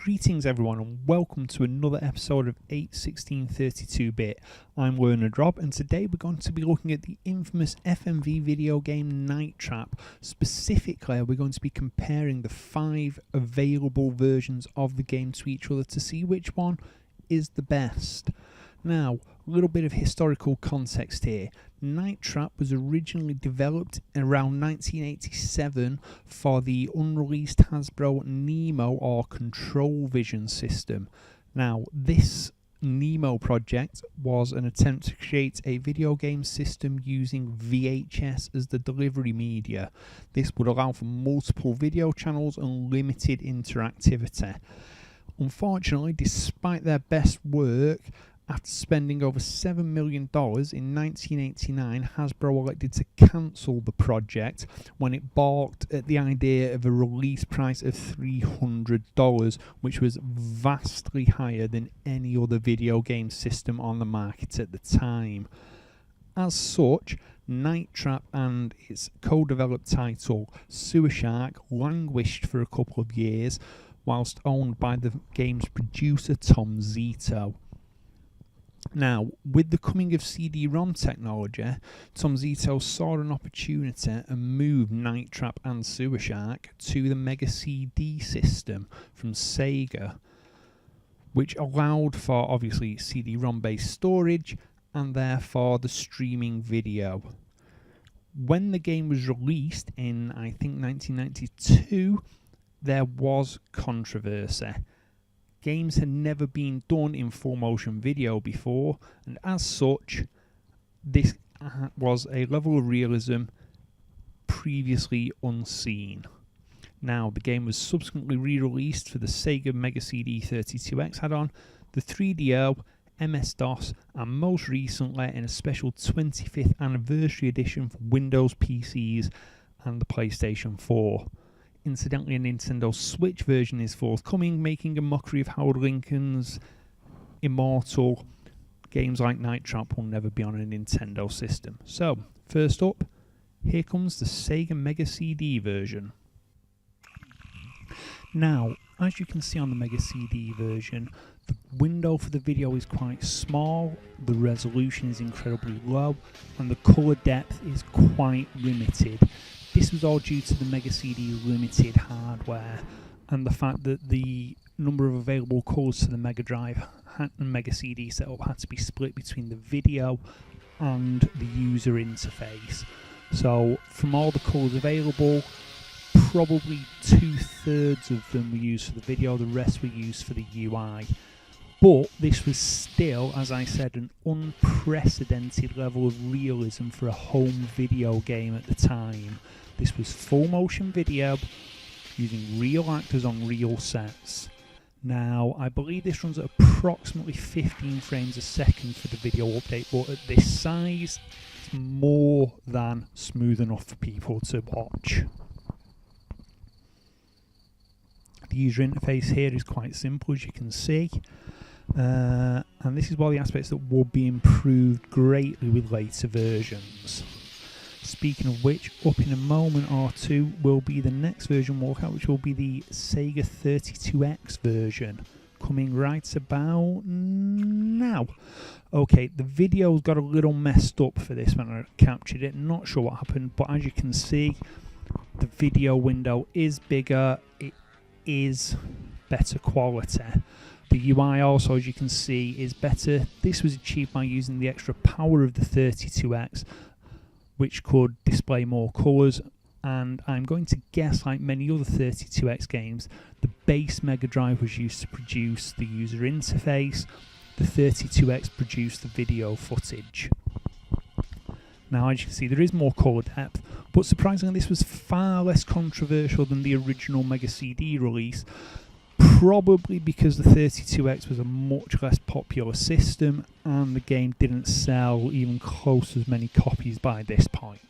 Greetings everyone and welcome to another episode of 81632-bit. I'm Learned Rob and today we're going to be looking at the infamous FMV video game Night Trap. Specifically we're going to be comparing the 5 available versions of the game to each other to see which one is the best. Now, a little bit of historical context here. Night Trap was originally developed around 1987 for the unreleased Hasbro Nemo or Control Vision system. Now, this Nemo project was an attempt to create a video game system using VHS as the delivery media. This would allow for multiple video channels and limited interactivity. Unfortunately, despite their best work, after spending over $7 million in 1989, Hasbro elected to cancel the project when it balked at the idea of a release price of $300, which was vastly higher than any other video game system on the market at the time. As such, Night Trap and its co-developed title, Sewer Shark, languished for a couple of years, whilst owned by the game's producer Tom Zito. Now, with the coming of CD-ROM technology, Tom Zito saw an opportunity and moved Night Trap and Sewer Shark to the Mega CD system from Sega, which allowed for obviously CD-ROM based storage and therefore the streaming video. When the game was released in, I think, 1992, there was controversy. Games had never been done in full motion video before, and as such, this was a level of realism previously unseen. Now, the game was subsequently re-released for the Sega Mega CD 32X add-on, the 3DO, MS-DOS, and most recently in a special 25th anniversary edition for Windows PCs and the PlayStation 4. Incidentally, a Nintendo Switch version is forthcoming, making a mockery of Howard Lincoln's immortal games like Night Trap will never be on a Nintendo system. So, first up, here comes the Sega Mega CD version. Now, as you can see on the Mega CD version, the window for the video is quite small, the resolution is incredibly low, and the colour depth is quite limited. This was all due to the Mega CD limited hardware and the fact that the number of available colours to the Mega Drive and Mega CD setup had to be split between the video and the user interface. So from all the colours available, probably 2/3 of them were used for the video, the rest were used for the UI. But this was still, as I said, an unprecedented level of realism for a home video game at the time. This was full motion video using real actors on real sets. Now, I believe this runs at approximately 15 frames a second for the video update, but at this size, it's more than smooth enough for people to watch. The user interface here is quite simple, as you can see. And this is one of the aspects that will be improved greatly with later versions. Speaking of which, up in a moment or two will be the next version we'll look at, which will be the Sega 32X version, coming right about now. Okay, the video's got a little messed up for this when I captured it, not sure what happened, but as you can see, the video window is bigger, it is better quality. The UI also, as you can see, is better. This was achieved by using the extra power of the 32X, which could display more colours, and I'm going to guess, like many other 32X games, the base Mega Drive was used to produce the user interface, the 32X produced the video footage. Now, as you can see, there is more colour depth, but surprisingly this was far less controversial than the original Mega CD release, probably because the 32X was a much less popular system and the game didn't sell even close to as many copies by this point.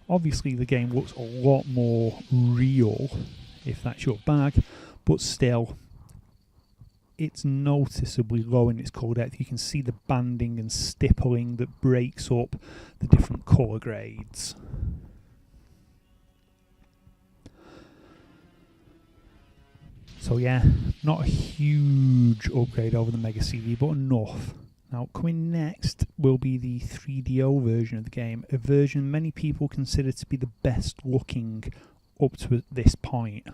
Obviously the game looks a lot more real, if that's your bag, but still it's noticeably low in its colour depth. You can see the banding and stippling that breaks up the different colour grades. So yeah, not a huge upgrade over the Mega CD, but enough. Now coming next will be the 3DO version of the game, a version many people consider to be the best looking up to this point.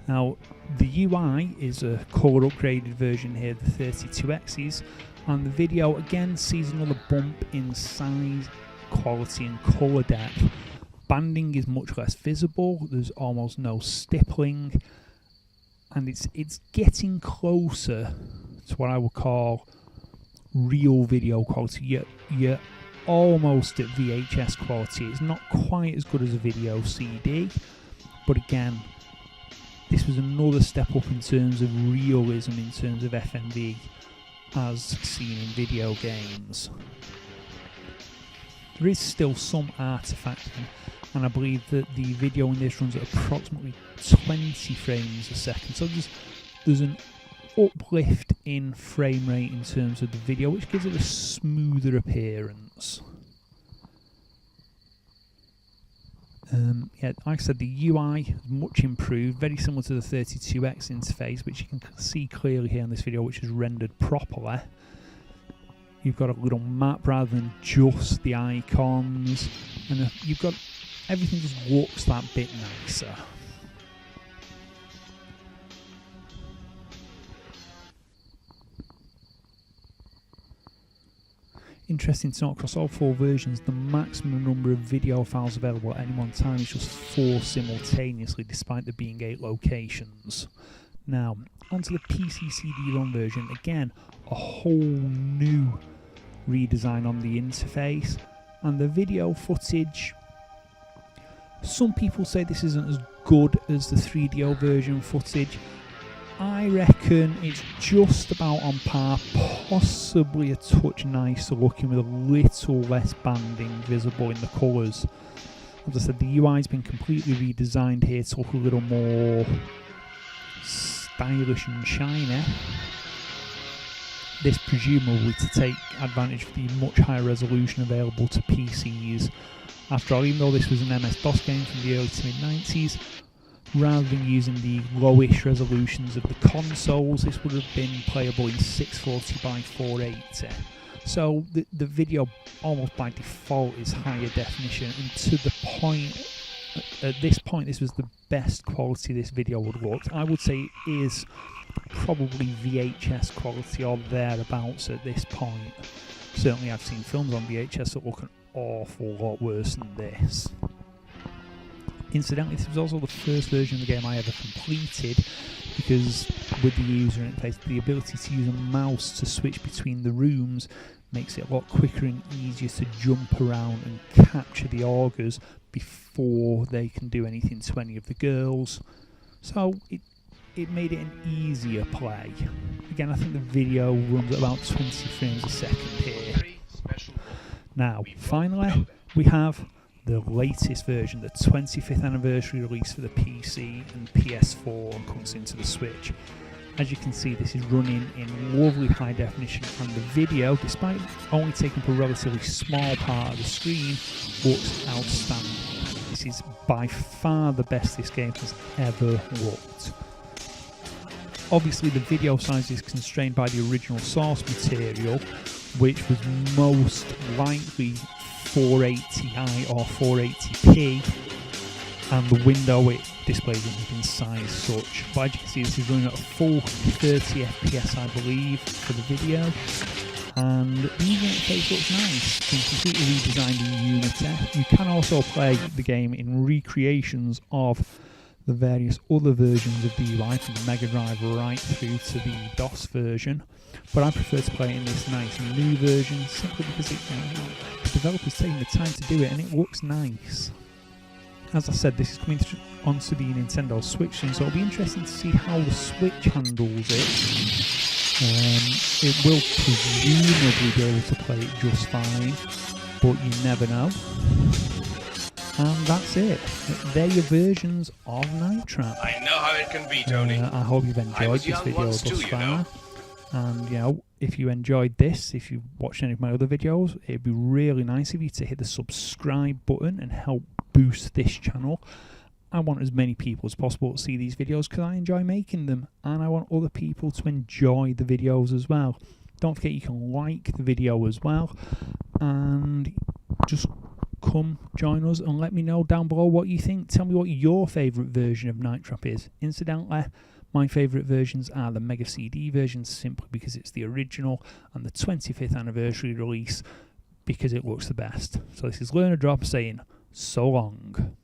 Now the UI is a colour upgraded version here, the 32Xs, and the video again sees another bump in size, quality and colour depth. Banding is much less visible, there's almost no stippling, and it's getting closer to what I would call real video quality. You're almost at VHS quality. It's not quite as good as a video CD, but again, this was another step up in terms of realism, in terms of FMV, as seen in video games. There is still some artifacting, and I believe that the video in this runs at approximately 20 frames a second, so there's an uplift in frame rate in terms of the video, which gives it a smoother appearance. Yeah, like I said, the UI is much improved, very similar to the 32X interface, which you can see clearly here in this video, which is rendered properly. You've got a little map rather than just the icons, and you've got everything just looks that bit nicer. Interesting to note, across all 4 versions, the maximum number of video files available at any one time is just 4 simultaneously, despite there being 8 locations. Now, onto the PC CD-ROM version. Again, a whole new redesign on the interface, and the video footage. Some people say this isn't as good as the 3DO version footage. I reckon it's just about on par, possibly a touch nicer looking with a little less banding visible in the colours. As I said, the UI's been completely redesigned here to look a little more stylish and shiny. This presumably to take advantage of the much higher resolution available to PCs. After all, even though this was an MS-DOS game from the early to mid-90s, rather than using the lowish resolutions of the consoles, this would have been playable in 640 by 480. So the video almost by default is higher definition, and to the point, at this point, this was the best quality this video would look. I would say it is probably VHS quality or thereabouts at this point. Certainly I've seen films on VHS that look an awful lot worse than this. Incidentally, this was also the first version of the game I ever completed, because with the user interface, the ability to use a mouse to switch between the rooms makes it a lot quicker and easier to jump around and capture the augurs before they can do anything to any of the girls. So it made it an easier play. Again, I think the video runs at about 20 frames a second here. Now, finally, we have the latest version, the 25th anniversary release for the PC and PS4, and comes into the Switch. As you can see, this is running in lovely high definition, and the video, despite only taking up a relatively small part of the screen, looks outstanding. This is by far the best this game has ever looked. Obviously, the video size is constrained by the original source material, which was most likely 480i or 480p, and the window it displays isn't in size such. But as you can see, this is running at a full 30 FPS, I believe, for the video, and the user interface looks nice. It's been completely redesigned in Unity. You can also play the game in recreations of the various other versions of the UI, from the Mega Drive right through to the DOS version, but I prefer to play it in this nice new version simply because the developer's taking the time to do it and it looks nice. As I said, this is coming onto the Nintendo Switch soon, so it'll be interesting to see how the Switch handles it. It will presumably be able to play it just fine, but you never know. And that's it. They're your versions of Night Trap. I know how it can be, Tony. I hope you've enjoyed this video thus far. And if you enjoyed this, if you've watched any of my other videos, it'd be really nice of you to hit the subscribe button and help boost this channel. I want as many people as possible to see these videos because I enjoy making them, and I want other people to enjoy the videos as well. Don't forget you can like the video as well, and just come join us and let me know down below what you think. Tell me what your favourite version of Night Trap is. Incidentally, my favourite versions are the Mega CD version, simply because it's the original, and the 25th anniversary release because it looks the best. So this is Learner Drop saying so long.